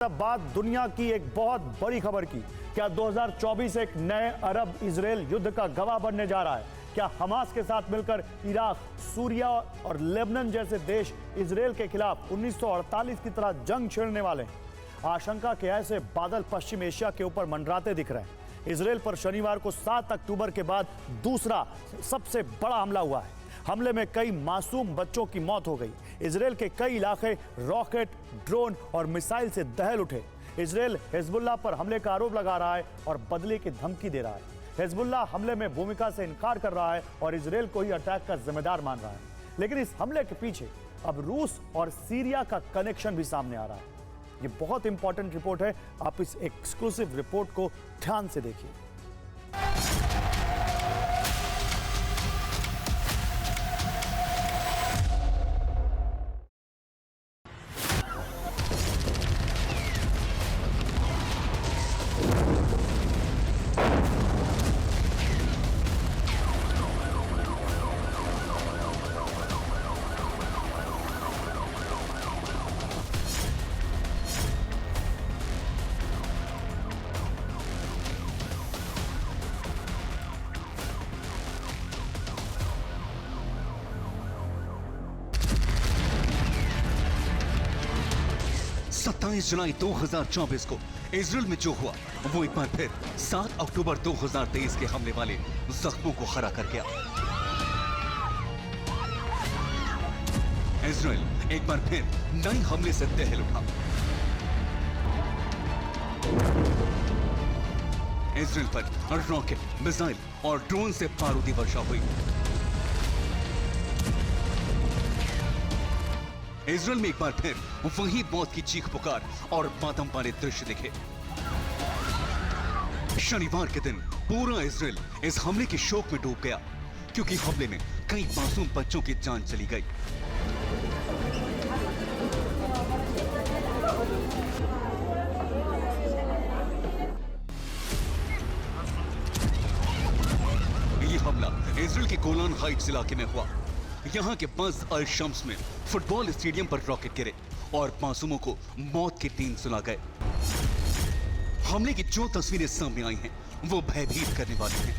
बाद दुनिया की एक बहुत बड़ी खबर की। क्या 2024 एक नए अरब इजराइल युद्ध का गवाह बनने जा रहा है? क्या हमास के साथ मिलकर इराक, सूरिया और लेबनान जैसे देश इजराइल के खिलाफ 1948 की तरह जंग छेड़ने वाले हैं? आशंका के ऐसे बादल पश्चिम एशिया के ऊपर मंडराते दिख रहे हैं। इजराइल पर शनिवार को 7 अक्टूबर के बाद दूसरा सबसे बड़ा हमला हुआ है। हमले में कई मासूम बच्चों की मौत हो गई। इजराइल के कई इलाके रॉकेट, ड्रोन और मिसाइल से दहल उठे। इजराइल हिजबुल्लाह पर हमले का आरोप लगा रहा है और बदले की धमकी दे रहा है। हिजबुल्लाह हमले में भूमिका से इनकार कर रहा है और इजराइल को ही अटैक का जिम्मेदार मान रहा है। लेकिन इस हमले के पीछे अब रूस और सीरिया का कनेक्शन भी सामने आ रहा है। ये बहुत इंपॉर्टेंट रिपोर्ट है, आप इस एक्सक्लूसिव रिपोर्ट को ध्यान से देखिए। जुलाई 2024 को इजराइल में जो हुआ वो एक बार फिर 7 अक्टूबर 2023 के हमले वाले जख्मों को खड़ा कर गया। इजराइल एक बार फिर नए हमले से दहल उठा। इजराइल पर रॉकेट, मिसाइल और ड्रोन से बारूदी वर्षा हुई। इजराइल में एक बार फिर वही मौत की चीख पुकार और मातम वाले दृश्य दिखे। शनिवार के दिन पूरा इजराइल इस हमले के शोक में डूब गया, क्योंकि हमले में कई मासूम बच्चों की जान चली गई। ये हमला इजराइल के गोलान हाइट्स इलाके में हुआ। यहां के बज़ अल शम्स में फुटबॉल स्टेडियम पर रॉकेट गिरे और मासूमों को मौत की नींद सुला गए। हमले की जो तस्वीरें सामने आई हैं वो भयभीत करने वाली हैं।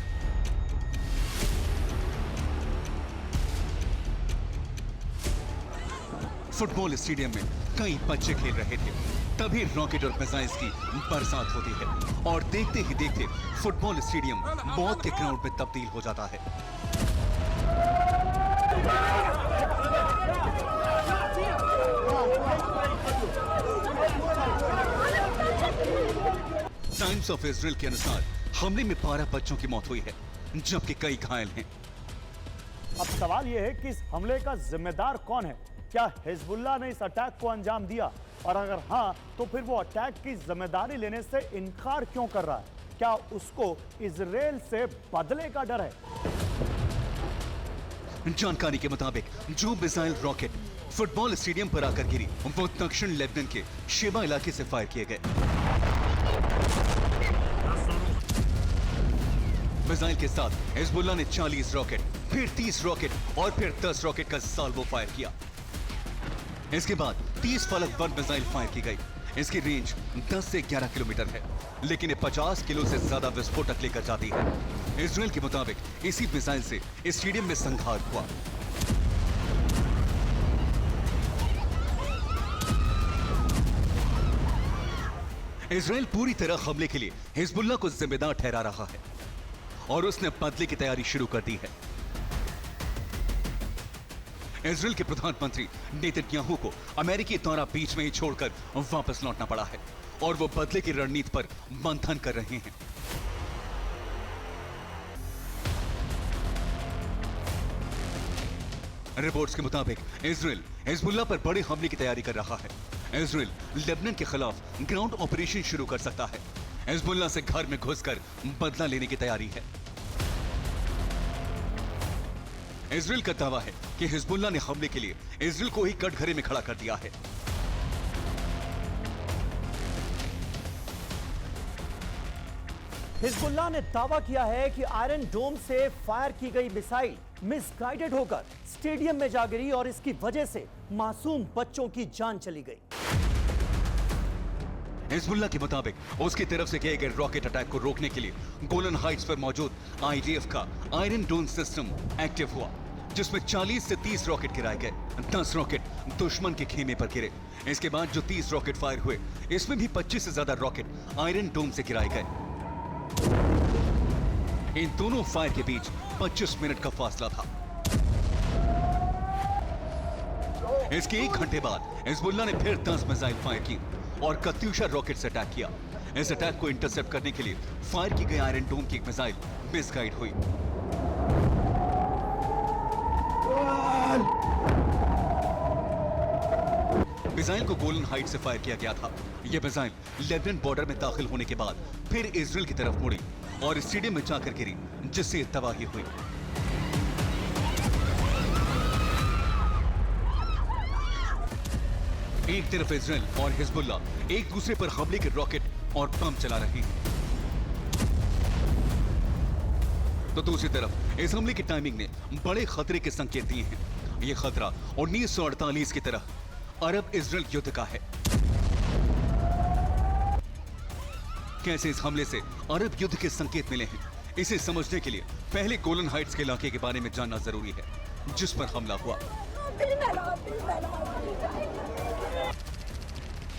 फुटबॉल स्टेडियम में कई बच्चे खेल रहे थे, तभी रॉकेट और मिसाइल्स की बरसात होती है और देखते ही देखते फुटबॉल स्टेडियम मौत के ग्राउंड में तब्दील हो जाता है। टाइम्स ऑफ इजराइल के अनुसार हमले में 12 बच्चों की मौत हुई है, जबकि कई घायल हैं। अब सवाल यह है कि इस हमले का जिम्मेदार कौन है? क्या हिजबुल्लाह ने इस अटैक को अंजाम दिया? और अगर हां, तो फिर वो अटैक की जिम्मेदारी लेने से इनकार क्यों कर रहा है? क्या उसको इजराइल से बदले का डर है? जानकारी के मुताबिक जो मिसाइल रॉकेट फुटबॉल स्टेडियम पर आकर गिरी वो दक्षिण लेबनान के शेबा इलाके से फायर किए गए। मिसाइल के साथ हिजबुल्लाह ने 40 रॉकेट, फिर 30 रॉकेट और फिर 10 रॉकेट का साल्वो फायर किया। इसके बाद 30 फलक बंद मिसाइल फायर की गई। इसकी रेंज 10 से 11 किलोमीटर है, लेकिन ये 50 किलो से ज्यादा विस्फोटक लेकर जाती है। इजराइल के मुताबिक इसी मिसाइल से इस स्टेडियम में संघार हुआ। इजराइल पूरी तरह हमले के लिए हिजबुल्लाह को जिम्मेदार ठहरा रहा है और उसने बदले की तैयारी शुरू कर दी है। इजराइल के प्रधानमंत्री नेतन्याहू को अमेरिकी दौरा बीच में ही छोड़कर वापस लौटना पड़ा है और वो बदले की रणनीति पर मंथन कर रहे हैं। रिपोर्ट्स के मुताबिक इजराइल हिजबुल्लाह पर बड़े हमले की तैयारी कर रहा है। इजराइल लेबनान के खिलाफ ग्राउंड ऑपरेशन शुरू कर सकता है। हिजबुल्लाह से घर में घुसकर बदला लेने की तैयारी है। इजराइल का दावा है कि हिजबुल्लाह ने हमले के लिए इजराइल को ही कटघरे में खड़ा कर दिया है। हिजबुल्लाह ने दावा किया है कि आयरन डोम से फायर की गई मिसाइल मिसगाइडेड होकर स्टेडियम में जा गिरी और इसकी वजह से मासूम बच्चों की जान चली गई। हिजबुल्लाह के मुताबिक उसकी तरफ से किए गए रॉकेट अटैक को रोकने के लिए गोलन हाइट्स पर मौजूद आईडीएफ का आयरन डोम सिस्टम एक्टिव हुआ, जिसमें 40 से 30 रॉकेट गिराए गए। 10 रॉकेट दुश्मन के खेमे पर गिरे। इसके बाद जो 30 रॉकेट फायर हुए, इसमें भी 25 से ज्यादा रॉकेट आयरन डोम से गिराए गए। इन दोनों फायर के बीच 25 मिनट का फासला था। इसके 1 घंटे बाद हिजबुल्लाह ने फिर 10 मिसाइल फायर की और कत्यूशा रॉकेट से अटैक किया। इस अटैक को इंटरसेप्ट करने के लिए फायर की गई आयरन डोम की एक मिसाइल मिसगाइड हुई। मिसाइल को गोलन हाइट से फायर किया गया था। यह मिसाइल लेबनान बॉर्डर में दाखिल होने के बाद फिर इजराइल की तरफ मुड़ी और स्टेडियम में जाकर गिरी, जिससे तबाही हुई। एक तरफ इजराइल और हिजबुल्लाह एक दूसरे पर हमले के रॉकेट और बम चला रहे हैं, तो दूसरी तरफ इस हमले की टाइमिंग ने बड़े खतरे के संकेत दिए हैं। यह खतरा 1948 की तरह अरब इजराइल युद्ध का है। कैसे इस हमले से अरब युद्ध के संकेत मिले हैं, इसे समझने के लिए पहले गोलन हाइट्स के इलाके के बारे में जानना जरूरी है, जिस पर हमला हुआ।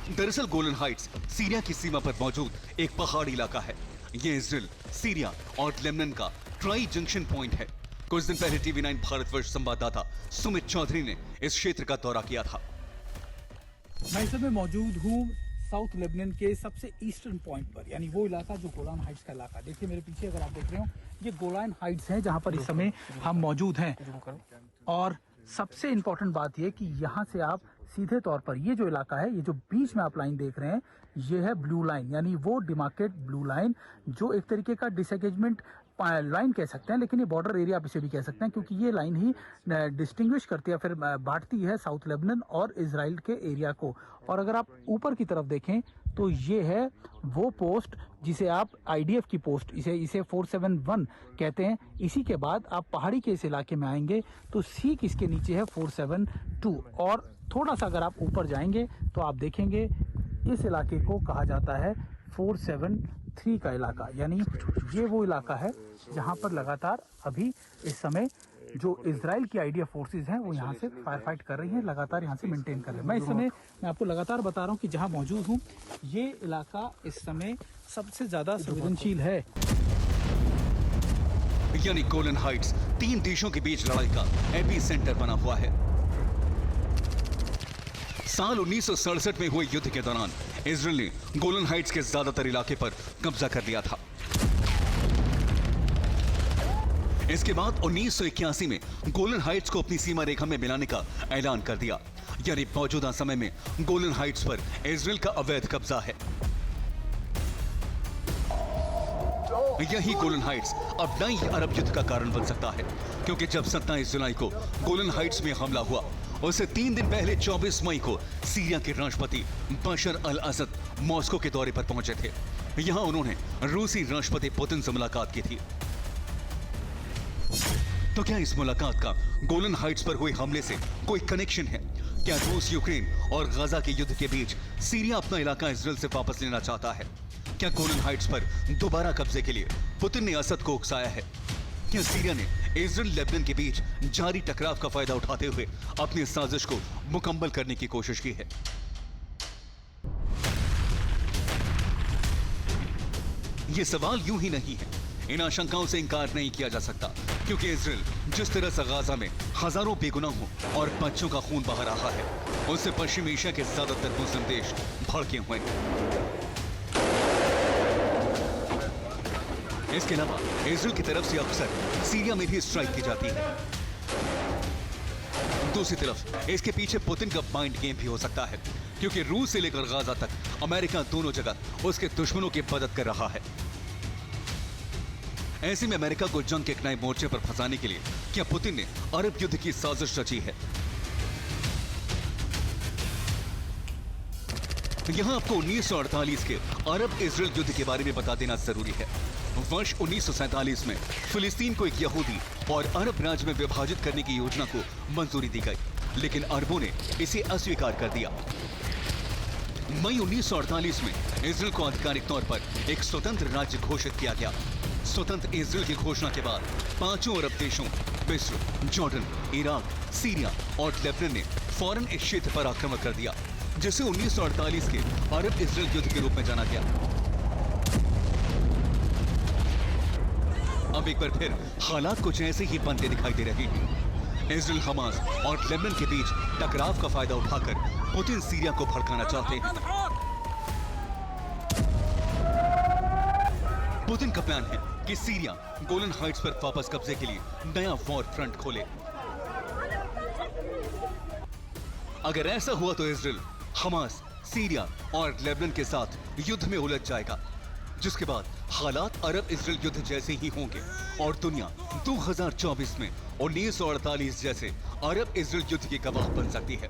दरअसल गोलन हाइट्स सीरिया की सीमा पर मौजूद एक पहाड़ी इलाका है। यह इजराइल, सीरिया और लेबनान का ट्राई जंक्शन पॉइंट है। कुछ दिन पहले टीवी9 भारतवर्ष संवाददाता सुमित चौधरी ने इस क्षेत्र का दौरा किया था। मैं इस समय मौजूद हूँ साउथ लेबनान के सबसे ईस्टर्न पॉइंट पर, यानी वो इलाका जो गोलान हाइट्स का इलाका। देखिए मेरे पीछे अगर आप देख रहे हो, ये गोलान हाइट्स है जहाँ पर इस समय हम मौजूद हैं। और सबसे इम्पोर्टेंट बात यह कि यहाँ से आप सीधे तौर पर ये जो इलाका है, ये जो बीच में आप लाइन देख रहे हैं, ये है ब्लू लाइन, यानी वो डिमार्केट ब्लू लाइन जो एक तरीके का डिसएंगेजमेंट लाइन कह सकते हैं, लेकिन ये बॉर्डर एरिया आप इसे भी कह सकते हैं, क्योंकि ये लाइन ही डिस्टिंग्विश करती है, फिर बांटती है साउथ लेबनान और इजराइल के एरिया को। और अगर आप ऊपर की तरफ देखें तो ये है वो पोस्ट जिसे आप आईडीएफ की पोस्ट, इसे 471 कहते हैं। इसी के बाद आप पहाड़ी के इस इलाके में आएंगे तो सीक इसके नीचे है 472, और थोड़ा सा अगर आप ऊपर जाएंगे तो आप देखेंगे इस इलाके को कहा जाता है 473 का इलाका, यानी ये वो इलाका है जहां पर लगातार अभी इस समय जो इजराइल की आईडीएफ फोर्सेस हैं वो यहाँ से फायर फाइट कर रही हैं, लगातार यहाँ से मेंटेन कर रहे हैं। मैं इस समय मैं आपको लगातार बता रहा हूँ कि जहाँ मौजूद हूँ ये इलाका इस समय सबसे ज्यादा संवेदनशील है। यानी गोलन हाइट्स 3 देशों के बीच लड़ाई का एपी सेंटर बना हुआ है। साल 1967 में हुए युद्ध के दौरान इजराइल ने गोलन हाइट्स के ज्यादातर इलाके पर कब्जा कर लिया था। इसके बाद 1981 में गोलन हाइट्स को अपनी सीमा रेखा में मिलाने का ऐलान कर दिया, यानी मौजूदा समय में गोलन हाइट्स पर इजराइल का अवैध कब्जा है। यही गोलन हाइट्स अब नई अरब युद्ध का कारण बन सकता है, क्योंकि जब 27 जुलाई को गोलन हाइट्स में हमला हुआ, उससे 3 दिन पहले 24 मई को सीरिया के राष्ट्रपति बशर अल असद मॉस्को के दौरे पर पहुंचे थे। यहां उन्होंने रूसी राष्ट्रपति पुतिन से मुलाकात की थी। तो क्या इस मुलाकात का गोलन हाइट्स पर हुए हमले से कोई कनेक्शन है? क्या रूस, यूक्रेन और गाजा के युद्ध के बीच सीरिया अपना इलाका इजराइल से वापस लेना चाहता है? क्या गोलन हाइट्स पर दोबारा कब्जे के लिए पुतिन ने असद को उकसाया है? क्या सीरिया ने इजराइल लेबनान के बीच जारी टकराव का फायदा उठाते हुए अपनी साजिश को मुकम्मल करने की कोशिश की है? ये सवाल यूं ही नहीं है। इन आशंकाओं से इंकार नहीं किया जा सकता, क्योंकि इजराइल जिस तरह से गाजा में हजारों बेगुनाहों और बच्चों का खून बहा रहा है, उससे पश्चिम एशिया के ज्यादातर मुस्लिम देश भड़के हुए हैं। इसके अलावा इजराइल की तरफ से अक्सर सीरिया में भी स्ट्राइक की जाती है। दूसरी तरफ इसके पीछे पुतिन का माइंड गेम भी हो सकता है, क्योंकि रूस से लेकर गाजा तक अमेरिका दोनों जगह उसके दुश्मनों की मदद कर रहा है। ऐसे में अमेरिका को जंग के एक नए मोर्चे पर फंसाने के लिए क्या पुतिन ने अरब युद्ध की साजिश रची है? यहां आपको 1948 के अरब इजराइल युद्ध के बारे में बता देना जरूरी है। वर्ष 1947 में फिलिस्तीन को एक यहूदी और अरब राज्य में विभाजित करने की योजना को मंजूरी दी गई, लेकिन अरबों ने इसे अस्वीकार कर दिया। मई 1948 में इजराइल को आधिकारिक तौर पर एक स्वतंत्र राज्य घोषित किया गया। स्वतंत्र इजराइल की घोषणा के बाद 5 अरब देशों मिस्र, जॉर्डन, इराक, सीरिया और लेबनान ने फौरन इस क्षेत्र पर आक्रमण कर दिया, जिसे 1948 के अरब इजराइल युद्ध के रूप में जाना गया। अब एक बार फिर हालात कुछ ऐसे ही बनते दिखाई दे रहे हैं। इजराइल, हमास और लेबनान के बीच टकराव का फायदा उठाकर पुतिन सीरिया को भड़काना चाहते हैं। पुतिन का प्लान है कि सीरिया गोलन हाइट्स पर वापस कब्जे के लिए नया वॉर फ्रंट खोले। अगर ऐसा हुआ तो इजराइल, हमास, सीरिया और लेबनान के साथ युद्ध में उलझ जाएगा, जिसके बाद हालात अरब इजराइल युद्ध जैसे ही होंगे और दुनिया 2024 में 1948 जैसे अरब इजराइल युद्ध की गवाह बन सकती है।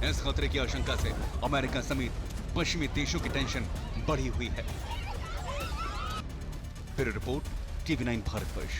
इस खतरे की आशंका से अमेरिका समेत पश्चिमी देशों की टेंशन बढ़ी हुई है। Bureau report, TV9 Bharatvarsh.